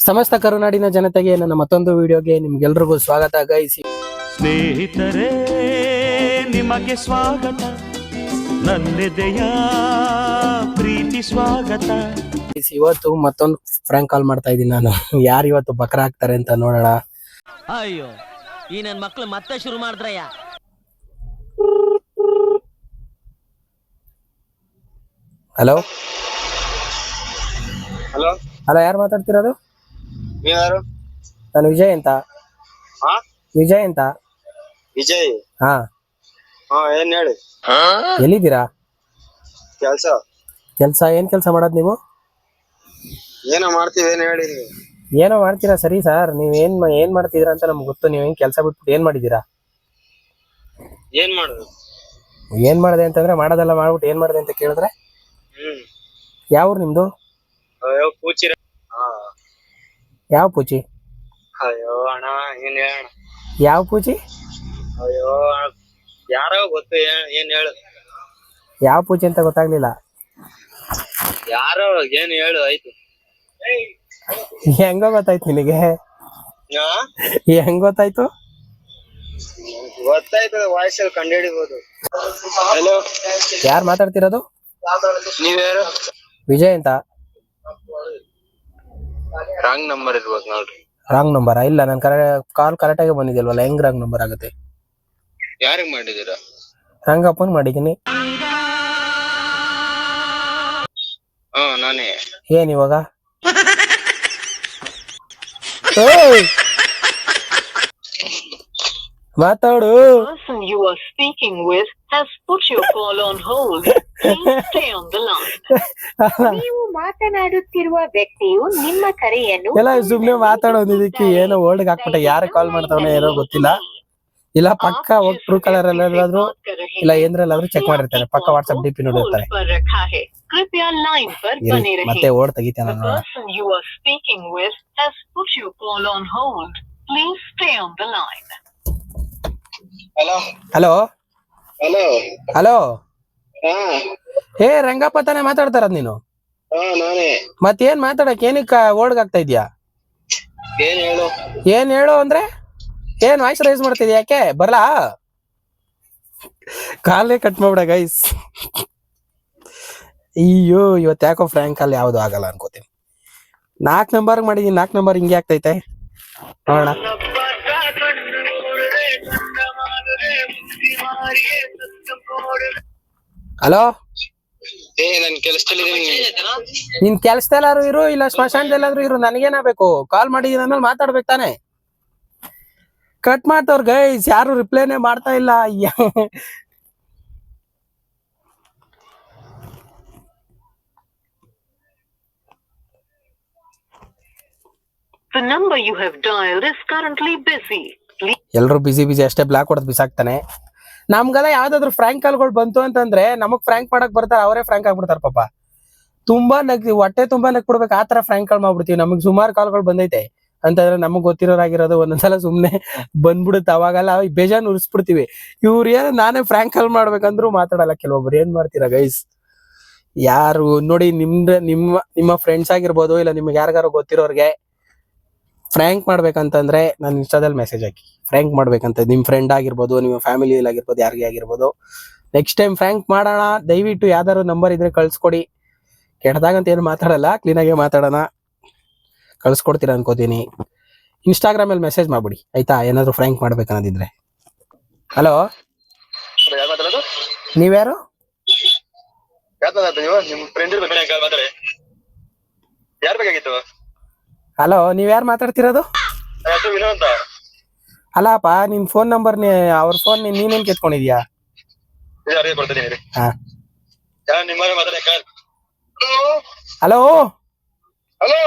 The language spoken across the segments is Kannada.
ಸಮಸ್ತ ಕರುನಾಡಿನ ಜನತೆಗೆ ನನ್ನ ಮತ್ತೊಂದು ವಿಡಿಯೋಗೆ ನಿಮ್ಗೆಲ್ರಿಗೂ ಸ್ವಾಗತ ಗೈಸ್. ಸ್ನೇಹಿತರೇ ನಿಮಗೆ ಸ್ವಾಗತ, ನನ್ನೆದೆಯ ಪ್ರೀತಿ ಸ್ವಾಗತ. ಇವತ್ತು ಮತ್ತೊಂದು ಫ್ರ್ಯಾಂಕ್ ಕಾಲ್ ಮಾಡ್ತಾ ಇದ್ದೀನಿ ನಾನು. ಯಾರು ಇವತ್ತು ಬಕ್ರ ಹಾಕ್ತಾರೆ ಅಂತ ನೋಡೋಣ. ಅಯ್ಯೋ ಈ ನನ್ ಮಕ್ಳು ಮತ್ತೆ ಶುರು ಮಾಡಿದ್ರಯ್ಯ. ಹಲೋ ಹಲೋ ಹಲೋ, ಯಾರು ಮಾತಾಡ್ತಿರೋದು? ನೀವ್ಯಾರು? ನಾನು ವಿಜಯ್ ಅಂತ. ವಿಜಯ್ ಅಂತ. ವಿಜಯ್? ಹಾ, ಏನ್ ಹೇಳಿ. ಎಲ್ಲಿದ್ದೀರಾ? ಕೆಲ್ಸ. ಕೆಲ್ಸ? ಏನ್ ಕೆಲ್ಸ ಮಾಡೋದು ನೀವು? ಏನೋ ಮಾಡ್ತೀವಿ, ಏನ್ ಹೇಳಿ. ಏನೋ ಮಾಡ್ತೀರಾ ಸರಿ ಸರ್, ನೀವ್ ಏನ್ ಮಾಡ್ತಿದ್ದೀರಾ ಅಂತ ನಮ್ಗೆ ಗೊತ್ತು. ನೀವ್ ಏನ್ ಕೆಲ್ಸ ಬಿಟ್ಬಿಟ್ಟು ಏನ್ ಮಾಡಿದೀರಾ? ಏನ್ ಮಾಡುದು? ಏನ್ ಮಾಡಿದೆ ಅಂತಂದ್ರೆ ಮಾಡೋದೆಲ್ಲ ಮಾಡ್ಬಿಟ್ಟು ಏನ್ ಮಾಡಿದೆ ಅಂತ ಕೇಳಿದ್ರೆ ಯಾವ ಊರು ನಿಮ್ದು? ಅಯ್ಯೋ ಪೂಚಿರ. ಯಾವ ಪೂಚಿ? ಅಯ್ಯೋ ಅಣ್ಣ ಏನ್ ಹೇಳಣ. ಯಾವ ಪೂಚಿ? ಅಯ್ಯೋ ಯಾರೋ ಗೊತ್ತು, ಏನ್ ಹೇಳು. ಯಾವ ಪೂಚಿ ಅಂತ ಗೊತ್ತಾಗ್ಲಿಲ್ಲ. ಯಾರೋ ಏನ್ ಹೇಳು. ಆಯ್ತು. ಹೆಂಗ ಗೊತ್ತಾಯ್ತು ನಿನಗೆ? ಹೆಂಗ್ ಗೊತ್ತಾಯ್ತು? ಗೊತ್ತಾಯ್ತದ, ವಾಯ್ಸ್ ಅಲ್ಲಿ ಕಂಡು ಹಿಡಿಬಹುದು. ಹಲೋ, ಯಾರು ಮಾತಾಡ್ತಿರೋದು? ನೀವ್ಯಾರು? ವಿಜಯ್ ಅಂತ. ರಾಂಗ್ ನಂಬರ್ ಇರ್ಬೋದು ನೋಡ್ರಿ. Wrong number? ಇಲ್ಲ, ನನ್ ಕಾಲ್ ಕರೆಕ್ಟ್ ಆಗಿ ಬಂದಿದ್ಯಲ್ವಲ್ಲ, ಹೆಂಗ್ ರಾಂಗ್ ನಂಬರ್ ಆಗುತ್ತೆ? ಯಾರಿಗ್ ಮಾಡಿದೀರಾ? ರಂಗಪ್ಪನ್ ಮಾಡಿದೀನಿ. ನಾನೇ. ಏನ್ ಇವಾಗ? ಮಾತಾಡು. person you are speaking with has put your call on hold. Please stay on the line. ನೀವು ಮಾತನಾಡುತ್ತಿರುವ ವ್ಯಕ್ತಿಯು ನಿಮ್ಮ ಕರೆಯನ್ನು ಎಲ್ಲ ಸುಮ್ನೆ ಮಾತಾಡೋದಿಕ್ಕೆ ಏನೋ ಓಲ್ಡ್ ಹಾಕ್ಬಿಟ್ಟೆ. ಯಾರು ಕಾಲ್ ಮಾಡ್ತಾವನೆ ಏನೋ ಗೊತ್ತಿಲ್ಲ. ಇಲ್ಲ ಪಕ್ಕ ಹೋಗಿ ಟ್ರೂ ಕಲರ್ ಎಲ್ಲಾದ್ರೂ ಇಲ್ಲ ಏನ್ರಲ್ಲಾದ್ರೂ ಚೆಕ್ ಮಾಡಿರ್ತಾರೆ. ಪಕ್ಕ ವಾಟ್ಸ್ಆಪ್ ಡಿಪಿ ನೋಡಿರ್ತಾರೆ. कृपया लाइन पर बने रहिए. ಮತ್ತೆ ಓಡ್ ತೆಗಿತಾನ. The person you are speaking with has put your call on hold. Please stay on the line. Hello hello hello hello. ಹಾ ಹೇ ರಂಗಪ್ಪ ತಾನೇ ಮಾತಾಡ್ತಾರದ್ ನೀನು? ನಾನೇ. ಮತ್ತೇನ್ ಮಾತಾಡಕ್ ಏನಕ್ಕ ಓಡ್ಗ್ ಆಗ್ತಾ ಇದ್ಯಾ? ಏನ್ ಹೇಳು. ಏನ್ ಹೇಳು ಅಂದ್ರೆ ಏನ್ ವಾಯ್ಸ್ ರೈಸ್ ಮಾಡ್ತಿದ್ಯಾ? ಯಾಕೆ ಬರ್ಲಾ? ಕಾಲೇ ಕಟ್ ಮಾಡ್ಬಿಡ ಗೈಸ್. ಅಯ್ಯೋ ಇವತ್ತು ಯಾಕೋ ಫ್ರ್ಯಾಂಕ್ ಅಲ್ಲಿ ಯಾವ್ದು ಆಗಲ್ಲ ಅನ್ಕೋತೀನಿ. 4 ನಂಬರ್ ಮಾಡಿದೀನಿ. 4 ನಂಬರ್ ಹಿಂಗೆ ಆಗ್ತೈತೆ ನೋಡೋಣ. ಹಲೋ, ನನ್ ಕೆಲಸದಲ್ಲಿದ್ದೀನಿ. ನಿನ್ ಕೆಲ್ಸದಲ್ಲಾದ್ರು ಇರು, ಇಲ್ಲ ಸ್ಮಶಾನದಲ್ಲಾದ್ರು ಇರು, ನನಗೇನಾಗಬೇಕು? ಕಾಲ್ ಮಾಡಿದೀನಿ ಅಂದ್ಮೇಲೆ ಮಾತಾಡ್ಬೇಕು ತಾನೆ. ಕಟ್ ಮಾಡ್ತವ್ರ ಗೈಸ್, ಯಾರು ರಿಪ್ಲೈನೇ ಮಾಡ್ತಾ ಇಲ್ಲ. The number you have dialed is currently busy. ಎಲ್ರು ಬಿಸಿ ಅಷ್ಟೇ, ಬ್ಲಾಕ್ ಹೊಡೆದ್ ಬಿಸಾಕ್ತಾನೆ. ನಮ್ಗೆಲ್ಲ ಯಾವ್ದಾದ್ರು ಫ್ರ್ಯಾಂಕ್ ಕಾಲ್ಗಳು ಬಂತು ಅಂತಂದ್ರೆ ನಮಗ್ ಫ್ರ್ಯಾಂಕ್ ಮಾಡಕ್ ಬರ್ತಾರ, ಅವರೇ ಫ್ರ್ಯಾಂಕ್ ಆಗ್ಬಿಡ್ತಾರ ಪಾಪ. ತುಂಬಾ ಹೊಟ್ಟೆ ತುಂಬಾ ನಗ್ಬಿಡ್ಬೇಕು, ಆತರ ಫ್ರ್ಯಾಂಕ್ ಕಾಲ್ ಮಾಡ್ಬಿಡ್ತೀವಿ. ನಮಗ್ ಸುಮಾರು ಕಾಲ್ಗಳು ಬಂದೈತೆ ಅಂತಂದ್ರೆ ನಮಗ್ ಗೊತ್ತಿರೋರಾಗಿರೋದು ಒಂದೊಂದ್ಸಲ ಸುಮ್ನೆ ಬಂದ್ಬಿಡುತ್ತೆ. ಅವಾಗೆಲ್ಲ ಬೇಜಾನ್ ಉರ್ಸ್ಬಿಡ್ತೀವಿ. ಇವ್ರು ಏನು ನಾನೇ ಫ್ರ್ಯಾಂಕ್ ಕಾಲ್ ಮಾಡ್ಬೇಕಂದ್ರು ಮಾತಾಡಲ್ಲ ಕೆಲವೊಬ್ರು. ಏನ್ ಮಾಡ್ತೀರಾ ಗೈಸ್? ಯಾರು ನೋಡಿ, ನಿಮ್ಮ ಫ್ರೆಂಡ್ಸ್ ಆಗಿರ್ಬೋದು, ಇಲ್ಲ ನಿಮ್ಗೆ ಯಾರಿಗಾರು ಗೊತ್ತಿರೋರ್ಗೆ ಫ್ರ್ಯಾಂಕ್ ಮಾಡ್ಬೇಕಂತಂದ್ರೆ ನಾನು ಇನ್ಸ್ಟಾದಲ್ಲಿ ಮೆಸೇಜ್ ಹಾಕಿ. ಫ್ರ್ಯಾಂಕ್ ಮಾಡ್ಬೇಕಂತ ನಿಮ್ ಫ್ರೆಂಡ್ ಆಗಿರ್ಬೋದು, ನಿಮ್ಮ ಫ್ಯಾಮಿಲಿಯಲ್ಲಿ ಆಗಿರ್ಬೋದು, ಯಾರಿಗೆ ಆಗಿರ್ಬೋದು. ನೆಕ್ಸ್ಟ್ ಟೈಮ್ ಫ್ರ್ಯಾಂಕ್ ಮಾಡೋಣ. ದಯವಿಟ್ಟು ಯಾವ್ದಾದ್ರು ನಂಬರ್ ಇದ್ರೆ ಕಳ್ಸ್ಕೊಡಿ. ಕೆಟ್ಟದಾಗಂತ ಏನು ಮಾತಾಡಲ್ಲ, ಕ್ಲೀನಾಗೆ ಮಾತಾಡೋಣ. ಕಳ್ಸ್ಕೊಡ್ತೀರಾ ಅನ್ಕೋತೀನಿ. ಇನ್ಸ್ಟಾಗ್ರಾಮ್ ಅಲ್ಲಿ ಮೆಸೇಜ್ ಮಾಡ್ಬಿಡಿ ಆಯ್ತಾ, ಏನಾದ್ರು ಫ್ರ್ಯಾಂಕ್ ಮಾಡ್ಬೇಕನ್ನೋದಿದ್ರೆ. ಹಲೋ, ನೀವ್ಯಾರು? ಯಾರು ಬೇಕಾಗಿತ್ತು? ಹಲೋ, ನೀವ್ಯಾರು ಮಾತಾಡ್ತಿರೋದು? ಅಲ್ಲಪ್ಪ, ನಿನ್ ಫೋನ್ ನಂಬರ್ ಅವ್ರ ಫೋನ್ ನೀನೇನ್ ಕೆತ್ಕೊಂಡಿದ್ಯಾ? ಹಲೋ ಹಲೋ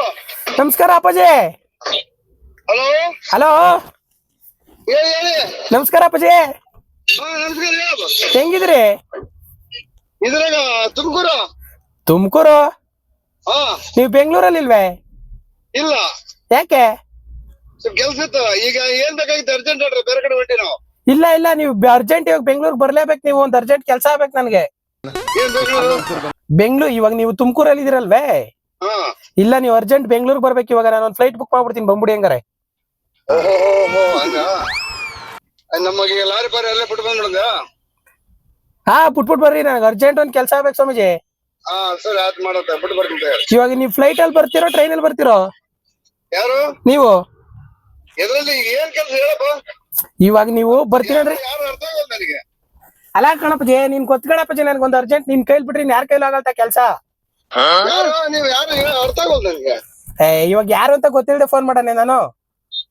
ನಮಸ್ಕಾರ ಅಪ್ಪಾಜಿ. ಹಲೋ ಹಲೋ ನಮಸ್ಕಾರ ಅಪ್ಪಾಜಿ, ಹೆಂಗಿದ್ರಿ? ಇದ್ರಾಗ ತುಮಕೂರು. ತುಮಕೂರು? ನೀವ್ ಬೆಂಗಳೂರಲ್ಲಿ ಇಲ್ವೇ? ಇಲ್ಲ. ಯಾಕೆ? ಸ್ವಲ್ಪ ಕೆಲ್ಸ ಇತ್ತು. ಈಗ ಏನ್ ಬೇಕಾಗಿತ್ತು? ಅರ್ಜೆಂಟ್ ಆಡ್ರಿ, ಬೇರೆ ಕಡೆ ಹೊಂಟಿ ನಾವು. ಇಲ್ಲ ನೀವು ಅರ್ಜೆಂಟ್ ಇವಾಗ ಬೆಂಗಳೂರಿಗೆ ಬರ್ಲೇಬೇಕು. ನೀವು ಒಂದ್ ಅರ್ಜೆಂಟ್ ಕೆಲಸ ಆಗ್ಬೇಕು ನನ್ಗೆ. ಏನ್ ಬೇಕು? ಬೆಂಗಳೂರು ಇವಾಗ ನೀವು ತುಮಕೂರಲ್ಲಿ ಇದೀರಲ್ವೇ? ಹಾ ಇಲ್ಲ ನೀವು ಅರ್ಜೆಂಟ್ ಬೆಂಗಳೂರಿಗೆ ಬರ್ಬೇಕು ಇವಾಗ, ನಾನು ಒಂದು ಫ್ಲೈಟ್ ಬುಕ್ ಮಾಡ್ಬಿಡ್ತೀನಿ, ಬಂದ್ಬಿಡಿ ಹಂಗಾರೆ. ಓಹೋ ಹಂಗ ನಮಗೆ ಲಾರಿ ಪಾರಿ ಅಲ್ಲೇ ಬಿಟ್ಟು ಬಂದ್ಬಿಡುದ. ಹಾ ಬಿಟ್ಬಿಟ್ಟು ಬರ್ರಿ, ನನಗೆ ಅರ್ಜೆಂಟ್ ಒಂದು ಕೆಲಸ ಆಗ್ಬೇಕು ಸ್ವಾಮೀಜಿ. ಹಾ ಸರಿ ಆಯ್ತು ಮಾಡತ್ತೆ ಬಿಟ್ಟು ಬರ್ತೀನಿ. ಇವಾಗ ನೀವು ಫ್ಲೈಟ್ ಅಲ್ಲಿ ಬರ್ತೀರೋ ಟ್ರೈನಲ್ಲಿ ಬರ್ತೀರೋ? ಯಾರು ನೀವು ಎದ್ರಲ್ಲಿ ಈಗ ಏನ್ ಕೆಲಸ ಹೇಳಪ್ಪ. ಇವಾಗ ನೀವು ಬರ್ತೀರನ್ರಿ. ಯಾರು ಅರ್ಥ ಆಗಲ್ಲ ನನಗೆ. ಅಲ್ಲ ಕಣಪ್ಪಜಿ, ನೀನ್ ಗೊತ್ತ ಕಣಪ್ಪಜಿ, ನನ್ಗೊಂದು ಅರ್ಜೆಂಟ್ ನಿನ್ ಕೈಲಿ ಬಿಟ್ರಿ ಯಾರ ಕೈಲಿ ಆಗಲ್ತ ಕೆಲಸ. ಯಾರು ನೀವು ಯಾರು ಅರ್ಥ ಆಗಲ್ಲ ನನಗೆ. ಇವಾಗ ಯಾರು ಅಂತ ಗೊತ್ತಿಲ್ಲದೆ ಫೋನ್ ಮಾಡನೆ ನಾನು.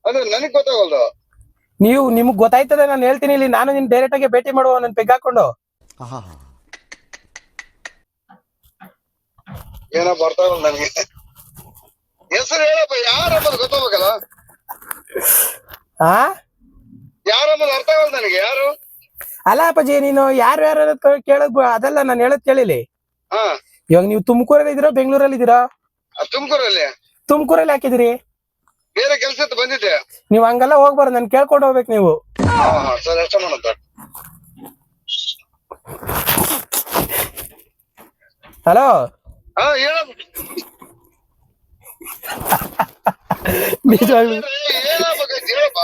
ಅಂದ್ರೆ ನನಗ್ ಗೊತ್ತಾಗಲ್ದು. ನಿಮ್ಗ್ ಗೊತ್ತಾಯ್ತದೆ, ನಾನು ಹೇಳ್ತೀನಿ ಇಲ್ಲಿ, ನಾನು ನಿನ್ ಡೈರೆಕ್ಟ್ ಆಗಿ ಭೇಟಿ ಮಾಡುವ, ನನ್ ಪೆಗ್ ಹಾಕೊಂಡು. ಏನೋ ಬರ್ತಾ ಇಲ್ಲ ನನಗೆ. ಹೆಸರು ಹೇಳಪ್ಪ, ಯಾರಮ್ಮದು ಗೊತ್ತಾಗಬೇಕಲ್ಲ. ಹಾ ಯಾರಮ್ಮದು ಅರ್ಥ ಆಗಲ್ಲ ನನಗೆ. ಯಾರು? ಅಲ್ಲ ಅಪ್ಪಾಜಿ, ನೀನು ಯಾರು ಯಾರು ಕೇಳದ್ ಅದೆಲ್ಲ ನಾನು ಹೇಳದ್ ಕೇಳಿಲಿ. ಹಾ ಇವಾಗ ನೀವು ತುಮಕೂರಲ್ಲಿ ಇದೀರೋ ಬೆಂಗಳೂರಲ್ಲಿ ಇದೀರೋ? ತುಮಕೂರಲ್ಲಿ. ತುಮಕೂರಲ್ಲಿ ಹಾಕಿದಿರಿ? ಬೇರೆ ಕೆಲಸ ಇತ್ತು ಬಂದಿದ್ದೆ. ನೀವ್ ಹಂಗೆಲ್ಲ ಹೋಗ್ಬಾರ್ದು, ನನ್ ಕೇಳ್ಕೊಂಡು ಹೋಗ್ಬೇಕು ನೀವು. ಹಾ ಸರಿ ಅಷ್ಟ ಮಾಡತ್ತ. ಹಲೋ. ಹಾ ಹೇಳ. ನಿಜವಾಗ್ಲು ಹೇಳಪ್ಪ.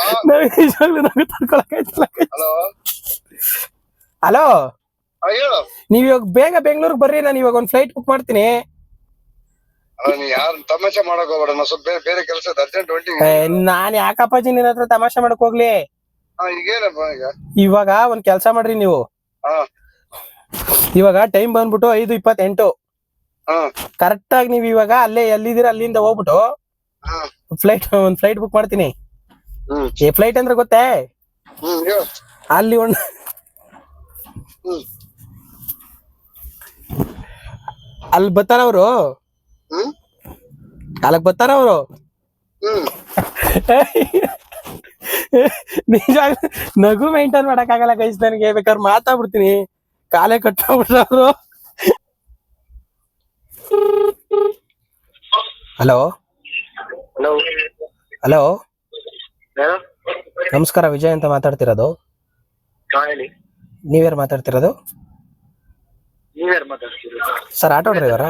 ನಿಜವಾಗ್ಲು ನಂಗೆ ತಡ್ಕೊಳಕ್ಕಾಯ್ತಿಲ್ಲ. ಹಲೋ ಹಲೋ, ಹೇಳು. ನೀವ್ ಇವಾಗ ಬೇಗ ಬೆಂಗಳೂರಿಗೆ ಬರ್ರಿ, ನಾನು ಇವಾಗ ಒಂದು ಫ್ಲೈಟ್ ಬುಕ್ ಮಾಡ್ತೀನಿ. ನೀ ಯಾರು ತಮಾಷೆ ಮಾಡಕ್ ಹೋಗ್ಬೇಡ, ನಾ ಸ್ವಲ್ಪ ಬೇರೆ ಕೆಲಸ ಅರ್ಜೆಂಟ್ ಹೊಂಟಿ. ನಾನ್ ಯಾಕಪ್ಪಾಜಿ ನಿನ್ನ ಹತ್ರ ತಮಾಷೆ ಮಾಡಕ್ ಹೋಗ್ಲಿ. ಈಗೇನಪ್ಪ ಈಗ? ಇವಾಗ ಒಂದ್ ಕೆಲ್ಸ ಮಾಡ್ರಿ ನೀವು. ಹಾ ಇವಾಗ ಟೈಮ್ ಬಂದ್ಬಿಟ್ಟು 5:28. ಹಾ ಕರೆಕ್ಟ್ ಆಗಿ ನೀವ್ ಇವಾಗ ಅಲ್ಲೇ ಎಲ್ಲಿದ್ದೀರಾ ಅಲ್ಲಿಂದ ಹೋಗ್ಬಿಟ್ಟು ಹಾ ಒಂದ್ ಫ್ಲೈಟ್ ಬುಕ್ ಮಾಡ್ತೀನಿ. ಹ್ಮ್ ಈ ಫ್ಲೈಟ್ ಅಂದ್ರೆ ಗೊತ್ತೇ? ಹೇಳು. ಅಲ್ಲಿ ಒಂದು ಹ್ಮ್ ಅಲ್ಲಿ ಬರ್ತಾರ ಅವರು. ಹ್ಮ್ ಅಲ್ಲಕ್ ಬರ್ತಾರ ಅವರು. ಹ್ಮ್ ನಿಜ ನಗು ಮೇಂಟೈನ್ ಮಾಡಕ್ ಆಗಲ್ಲ ಗೈಸ್ ನನಗೆ. ಬೇಕಾದ್ರೆ ಮಾತಾಡ್ಬಿಡ್ತೀನಿ, ಕಾಲೇ ಕಟ್ಟಾಗ್ಬಿಟ್ರ ಅವರು. ಹಲೋ ಹಲೋ ಹಲೋ, ಯಾರು? ನಮಸ್ಕಾರ, ವಿಜಯ್ ಅಂತ ಮಾತಾಡ್ತಿರೋದು. ಹೇಳಿ. ನೀವ್ಯಾರು ಮಾತಾಡ್ತಿರೋದು? ನೀವ್ಯಾರು ಮಾತಾಡ್ತೀರಿ? ಸರ್, ಆಟೋ ಡ್ರೈವರಾ?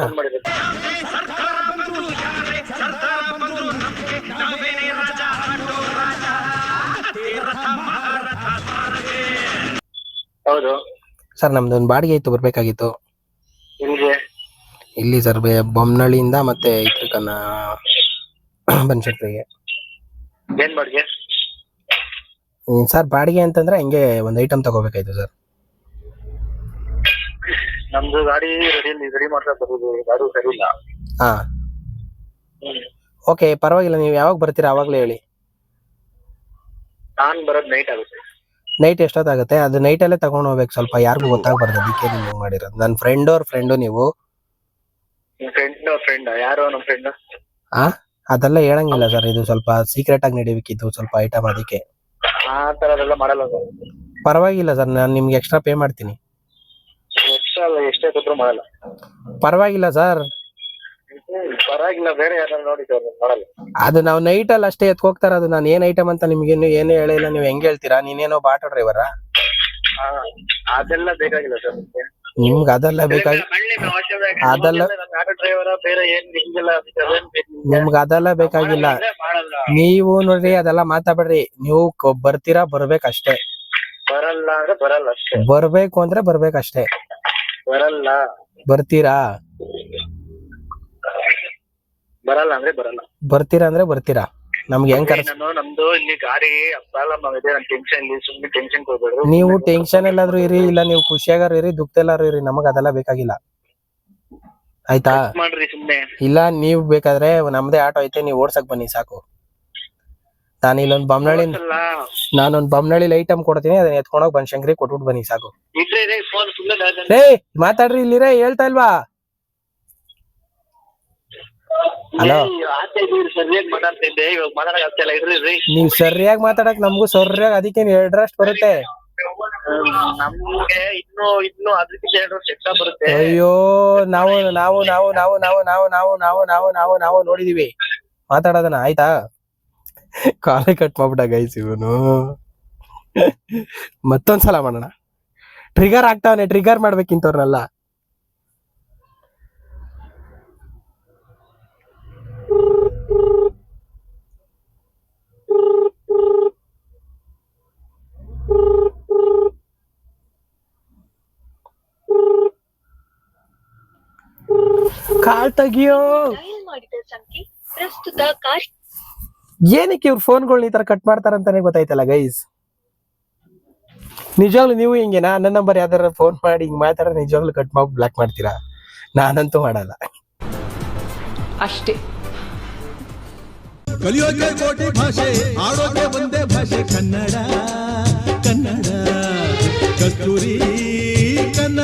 ಹೌದು ಸರ್, ನಮ್ದೊಂದು ಬಾಡಿಗೆ ಇತ್ತು, ಬರ್ಬೇಕಾಗಿತ್ತು. ನಿಮ್ಗೆ ಇಲ್ಲಿ ಸರ್, ಬೊಮ್ಮನಹಳ್ಳಿಯಿಂದ ಮತ್ತೆ ಇತ್ರಕನ್ನ ಬನಶಂಕರಿಗೆ. ಏನ್ ಬಾಡಿಗೆ? ಸರ್, ಬಾಡಿಗೆ ಅಂತಂದ್ರೆ ಹಂಗೆ ಒಂದು ಐಟಮ್ ತಗೋಬೇಕಾಯ್ತು ಸರ್. ನಮ್ದು ಗಾಡಿ ರೆಡಿ ಮಾಡ್ತಾ ಬರೋದು, ಗಾಡಿ ಸರಿ ಇಲ್ಲ. ಹಾ ಓಕೆ, ಪರವಾಗಿಲ್ಲ, ನೀವು ಯಾವಾಗ ಬರ್ತೀರಾ ಅವಾಗ್ಲೇ ಹೇಳಿ. ನಾನ್ ಬರೋದ್ ನೈಟ್ ಆಗುತ್ತೆ. ನೈಟ್ ಎಷ್ಟೊತ್ತಾಗುತ್ತೆ? ಅದು ನೈಟಲ್ಲೇ ತಗೊಂಡು ಹೋಗ್ಬೇಕು, ಸ್ವಲ್ಪ ಯಾರಿಗೂ ಗೊತ್ತಾಗ್ಬಾರ್ದು, ಅದಕ್ಕೆ ನಿಮ್ಗೆ ಮಾಡಿರೋದು. ನನ್ನ ಫ್ರೆಂಡು ನೀವು. ಫ್ರೆಂಡ್ ಯಾರು? ನಮ್ ಫ್ರೆಂಡ್. ಅದೆಲ್ಲ ಹೇಳಂಗಿಲ್ಲ ಸರ್, ಇದು ಸ್ವಲ್ಪ ಸೀಕ್ರೆಟ್ ಆಗಿ ನಡಿಬೇಕಿತ್ತು ಸ್ವಲ್ಪ ಐಟಮ್, ಅದಕ್ಕೆ. ಆ ತರದೆಲ್ಲ ಮಾಡಲ್ಲ. ಪರವಾಗಿಲ್ಲ ಸರ್, ನಾನು ನಿಮ್ಗೆ ಎಕ್ಸ್ಟ್ರಾ ಪೇ ಮಾಡ್ತೀನಿ. ಎಕ್ಸ್ಟ್ರಾ ಅಲ್ಲ, ಎಷ್ಟೇ ಕೊಟ್ಟರು ಮಾಡಲ್ಲ. ಪರವಾಗಿಲ್ಲ ಸರ್. ಪರವಾಗಿಲ್ಲ, ಬೇರೆ ಯಾರು ನೋಡಿ ಮಾಡಲ್ಲ. ಅದು ನಾವು ನೈಟಲ್ಲಿ ಅಷ್ಟೇ ಎತ್ಕೋಗ್ತಾರ, ಅದು ನಾನು ಏನ್ ಐಟಮ್ ಅಂತ ನಿಮ್ಗೇನು ಏನೂ ಹೇಳಿಲ್ಲ, ನೀವು ಹೆಂಗ್ ಹೇಳ್ತೀರಾ? ನೀನೇನೋ ಆಟೋ ಡ್ರೈವರಾ? ಅದೆಲ್ಲ ಬೇಕಾಗಿಲ್ಲ ಸರ್. ನಿಮ್ಗೆ ಅದೆಲ್ಲ ಬೇಕಾಗಿ ಅದೆಲ್ಲ ಆಟೋ ಡ್ರೈವರ ಬೇರೆ ಏನ್ ನಿಮ್ಗೆಲ್ಲ ನಿಮ್ಗೆ ಅದೆಲ್ಲ ಬೇಕಾಗಿಲ್ಲ. ಮಾಡಲ್ಲ. ನೀವು ನೋಡ್ರಿ, ಅದೆಲ್ಲ ಮಾತಾಡ್ಬೇಡ್ರಿ. ನೀವು ಬರ್ತೀರಾ, ಬರ್ಬೇಕಷ್ಟೇ. ಬರಲ್ಲ ಅಂದ್ರೆ ಬರಲ್ಲ ಅಷ್ಟೇ. ಬರ್ಬೇಕು ಅಂದ್ರೆ ಬರ್ಬೇಕಷ್ಟೇ. ಬರಲ್ಲ. ಬರ್ತೀರಾ? ಬರಲ್ಲ ಅಂದ್ರೆ ಬರಲ್ಲ. ಬರ್ತೀರಾ ಅಂದ್ರೆ ಬರ್ತೀರಾ. ನಮ್ಗೆ ಹೆಂಗ್ ನಮ್ದು ಇಲ್ಲಿ ಗಾಡಿ ಪ್ರಾಬ್ಲಮ್ ಆಗಿದೆ, ನಾನು ಟೆನ್ಷನ್ ಇಲ್ಲಿ, ಸುಮ್ಮನೆ ಟೆನ್ಷನ್ ಕೊಡ್ಬೇಡ್ರಿ. ನೀವು ಟೆನ್ಷನ್ ಎಲ್ಲಾದ್ರೂ ಇರಿ, ಇಲ್ಲ ನೀವು ಖುಷಿಯಾಗಾರು ಇರಿ, ದುಃಖದಲ್ಲಾರು ಇರಿ, ನಮಗ್ ಅದೆಲ್ಲ ಬೇಕಾಗಿಲ್ಲ, ಆಯ್ತಾ? ಮಾಡ್ರಿ ಸುಮ್ನೆ. ಇಲ್ಲ, ನೀವ್ ಬೇಕಾದ್ರೆ ನಮ್ದೇ ಆಟೋ ಐತೆ, ನೀವ್ ಓಡ್ಸಕ್ ಬನ್ನಿ ಸಾಕು. ನಾನೊಂದ್ ಬೊಮ್ಮನಹಳ್ಳಿ ಐಟಮ್ ಕೊಡ್ತೀನಿ, ಅದನ್ನ ಎತ್ಕೊಂಡೋಗಿ ಬನಶಂಕರಿ ಕೊಟ್ಬಿಟ್ಟು ಬನ್ನಿ ಸಾಕು. ಫೋನ್ ಸುಮ್ಮನೆ ರೇ ಮಾತಾಡ್ರಿ, ಇಲ್ಲಿರೇ, ಹೇಳ್ತಾ ಇಲ್ವಾ? ಹಲೋ, ಸರಿಯಾಗಿ ಮಾತಾಡ್ತಾ ಇದ್ದೆ, ಇವಾಗ ಮಾತಾಡಕ್ ಆಗ್ತಾ ಇಲ್ಲ. ಇರ್ರಿ, ನೀವ್ ಸರಿಯಾಗಿ ಮಾತಾಡಕ್ ನಮ್ಗೂ ಸರಿಯಾಗಿ, ಅದಕ್ಕೆ ಎರಡರಷ್ಟು ಬರುತ್ತೆ. ನಮ್ಗೆ ಇನ್ನು ಅದಕ್ಕಿಂತ 2 ವರ್ಷ ಎಕ್ಸ್ಟ್ರಾ ಬರುತ್ತೆ. ಅಯ್ಯೋ, ನಾವು ನೋಡಿದೀವಿ ಮಾತಾಡೋದನ್ನ, ಆಯ್ತಾ? ಕಾಲೇ ಕಟ್ ಮಾಡ್ಬಿಟ್ಟ ಗೈಸ್ ಇವನು. ಮತ್ತೊಂದ್ಸಲ ಮಾಡೋಣ. ಟ್ರಿಗರ್ ಆಗ್ತಾವನೆ, ಟ್ರಿಗರ್ ಮಾಡ್ಬೇಕಿಂತವ್ರನ್ನೆಲ್ಲ. ಕಾಲ್ ತೆಗಿಯೋ. ಡಯಲ್ ಮಾಡಿದ ಸಂಖ್ಯೆ ಪ್ರಸ್ತುತ ಕಾರ್ಯ. ಏನಕ್ಕೆ ಇವ್ರ ಫೋನ್ಗಳನ್ನ ಈ ತರ ಕಟ್ ಮಾಡ್ತಾರಂತಾನೆ ಗೊತ್ತಾಯ್ತಲ್ಲ ಗೈಸ್. ನಿಜವಾಗ್ಲು ನೀವು ಹಿಂಗೇನಾ? ನನ್ನ ನಂಬರ್ ಯಾವ್ದಾರ ಫೋನ್ ಮಾಡಿ ಹಿಂಗ್ ಮಾತಾಡ ನಿಜವಾಗ್ಲು ಕಟ್ ಮಾಡಿ ಬ್ಲಾಕ್ ಮಾಡ್ತೀರಾ? ನಾನಂತೂ ಮಾಡಲ್ಲ ಅಷ್ಟೇ. ಕಲಿಯೋಕೆ ಕೋಟಿ ಭಾಷೆ, ಆಡೋಕೆ ಒಂದೇ ಭಾಷೆ ಕನ್ನಡ. ಕನ್ನಡ ಕಸ್ತೂರಿ ಕನ್ನಡ.